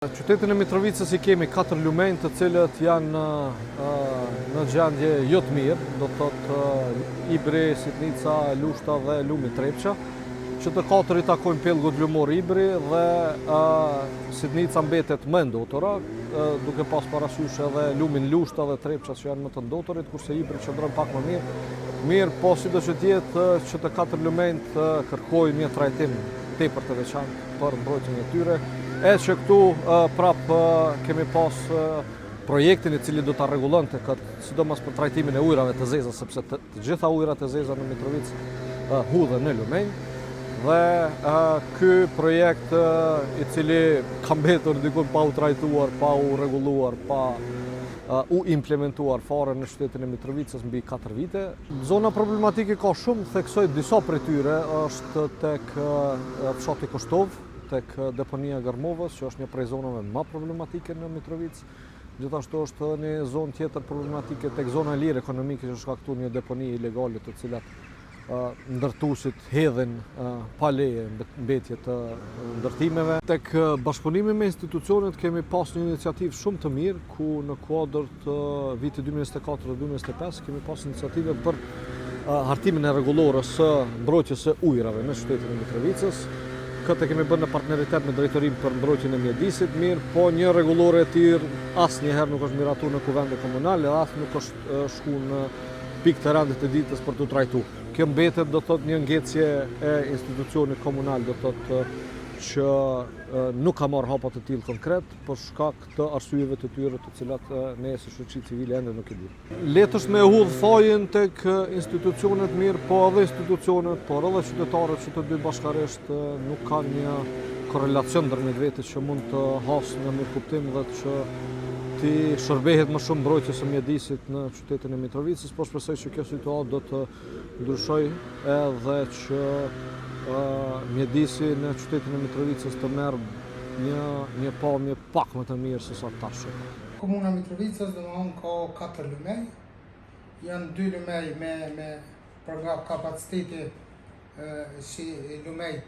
Qytetin e Mitrovicës i kemi 4 lumenj të cilët janë në gjendje jo të mirë, do të thotë Ibri, Sitnica, Lushta dhe lumi Trepqa, që të 4 i takojnë pellgut lumor Ibri dhe Sitnica mbetet më ndotura, duke pas parasysh edhe lumin Lushta dhe Trepqa që janë më të ndoturit, kurse Ibri qëndron pak më mirë, po sido që tjetë që të 4 lumenjt kërkojnë një trajtim tepër të veçantë për mbrojtjen e tyre. Edhe që këtu prap kemi pas projektin i cili do ta rregullonte këtë, sidomos për trajtimin e ujrave të zeza, sepse të gjitha ujrat e zeza në Mitrovicë hudhen në lumenj. Dhe ky projekt i cili ka mbetur diku pa u trajtuar, pa u rregulluar, pa u implementuar fare në qytetin e Mitrovicës mbi 4 vite. Zona problematike ka shumë, theksoj disa prej tyre është tek fshati Koshtov, tek deponia Garmovës, që është një prej zonave më problematike në Mitrovicë. Gjithashtu është një zonë tjetër problematike tek zona e lirë ekonomike, që shkakton një deponi ilegale të cilat ndërtuesit hedhin pa leje mbetje të ndërtimeve. Tek bashkëpunimi me institucionet kemi pas një iniciativë shumë të mirë, ku në kuadër të vitit 2024 dhe 2025 kemi pas iniciative për hartimin e rregullorës së mbrojtjes së ujrave në qytetin e Mitrovicës. Këtë kemi bërë në partneritet me drejtorinë për mbrojtjen e mjedisit, mirë, po një rregullore e tillë asnjëherë nuk është miratuar në kuvende komunale, as nuk është shku në pikë të rëndit të ditës për të trajtuar. Kjo mbetet do thotë një ngecje e institucionit komunal, do thotë që nuk ka marrë hapa të tillë konkret për shkak të arsyeve të tyre të cilat ne si shoqëri civile ende nuk e dimë. Letë është me hudh fajin tek institucionet mirë, po edhe institucionet, por edhe qytetarët që të dy bashkarisht nuk kanë një korrelacion ndërmjet vetes që mund të hasë në mirë kuptim dhe që ti shërbehet më shumë mbrojtjes së mjedisit në qytetin e Mitrovicës, po shpresoj që kjo situatë do të ndryshojë edhe që mjedisi në qytetin e Mitrovicës të merr një pamje pak më të mirë se sa tash. Komuna Mitrovicës domethënë ka 4 lumej. Janë 2 lumej me për nga kapaciteti si lumej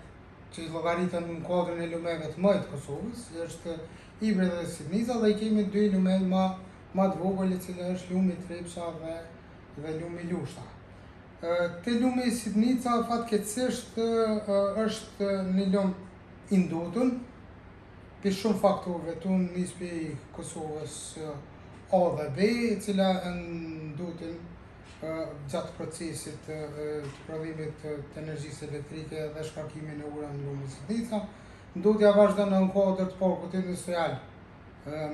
që llogaritën në kuadrin e lumejve të mëdha të Kosovës, është Ibri dhe Sitnica, dhe i kemi 2 lumej më të vogël, i cili është lumi Trepqa dhe lumi Lushta. Te lumi Sitnica fatkeqësisht është një lum i ndotur për shumë faktorëve, nis për Kosovës A dhe B, e cila ndoten gjatë procesit të prodhimit të energjisë elektrike dhe shkarkimit në ujra në lumin Sitnica. Ndotja vazhdon në kuadër të parkut industrial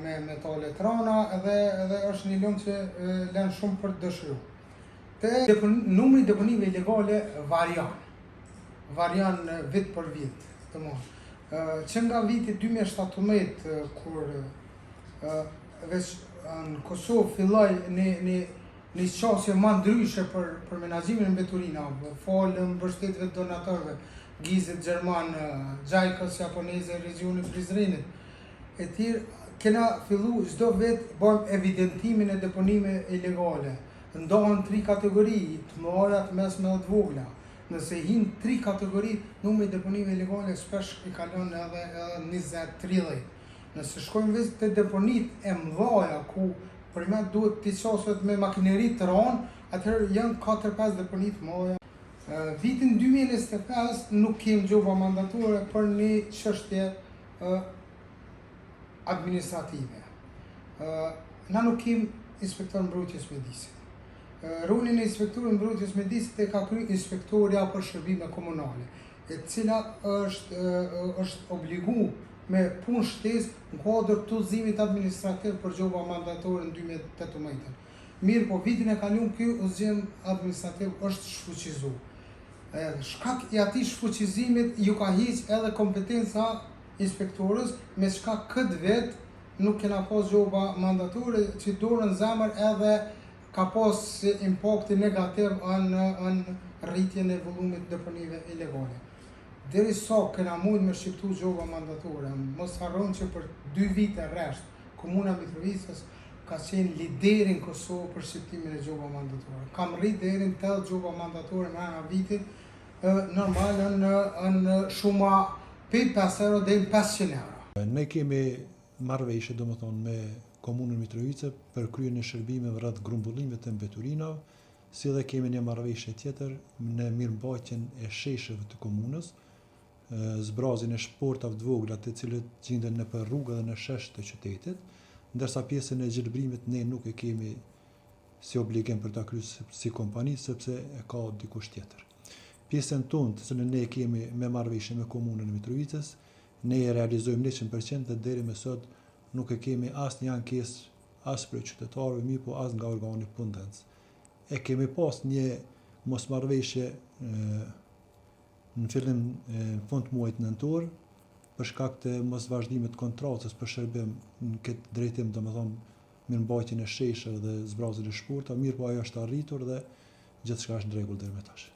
me metale trana dhe është një lum që lën shumë për të dëshiruar. Numri deponive ilegale varian vit për vit, që nga viti 2017 kur veç në Kosovë filloi një qasje më ndryshe për menaxhimin e mbeturinave, falë mbështetjeve të donatorëve, Gizit Gjerman, Gjajkës japoneze, regioni Prizrenit, e tjerë, kena fillu çdo vit bëjmë evidentimin e deponime ilegale. Ndohen 3 kategori, të mëdha, të mesme dhe të vogla. Nëse hin 3 kategori, numri i deponime ilegale shpesh i kalon edhe 20-30. Nëse shkojmë vetë te deponit e mëdha ku përmet duhet të qaset me makineri të ranë, atëherë janë 4-5 deponit mëdha. Vitin 2025 nuk kemi gjoba mandatore për një çështje administrative. Na nuk kemi inspektor mbrojtjes mjedisit. Rolin e inspektorit mbrojtjes mjedisit e ka kryer inspektoria për shërbime komunale, e cila është obliguar me punë shtesë në kuadër të udhëzimit administrativ për gjoba mandatore në 2018. Mirë, po vitin e kaluar ky udhëzim administrativ është shfuqizuar. Shkak i atij shfuqizimit ju ka hiq edhe kompetenca inspektorës, me shkak këtë vet nuk kena pas gjoba mandatore që dorën zemër edhe ka pas impakti negativ në rritjen e volumit deponive ilegale. Deri sa kena mujt me shqiptu gjoba mandatore, mos harroni që për 2 vite rresht, Komuna Mitrovicës ka qenë lideri në Kosovë për shqiptimin e gjoba mandatore. Kam rrit deri në 8 gjoba mandatore në ana vitit, normal në shuma 5 euro deri 500 euro. Ne kemi marrëveshje domethënë me komunën Mitrovica për kryen e shërbimeve rreth grumbullimeve të mbeturinave, si dhe kemi një marrëveshje tjetër në mirëmbajtjen e sheshëve të komunës, zbrazjen e shportave të vogla të cilët gjenden nëpër rrugë dhe në shesh të qytetit, ndërsa pjesën e gjelbrimit ne nuk e kemi si obligim për ta kryer si kompani sepse e ka dikush tjetër. Pjesën tonë të cilën ne kemi me marrëveshje me komunën e Mitrovicës, ne e realizojmë 100% dhe deri më sot nuk e kemi asnjë ankesë as për qytetarëve mirë, po as nga organi punëdhënës. E kemi pas një mosmarrëveshje në fillim në fund muajit nëntor për shkak të mosvazhdimit të kontratës për shërbim në këtë drejtim, domethënë mirëmbajtjen e sheshëve dhe zbrazjen e shpurta, mirë po ajo është arritur dhe gjithçka është në rregull deri më tash.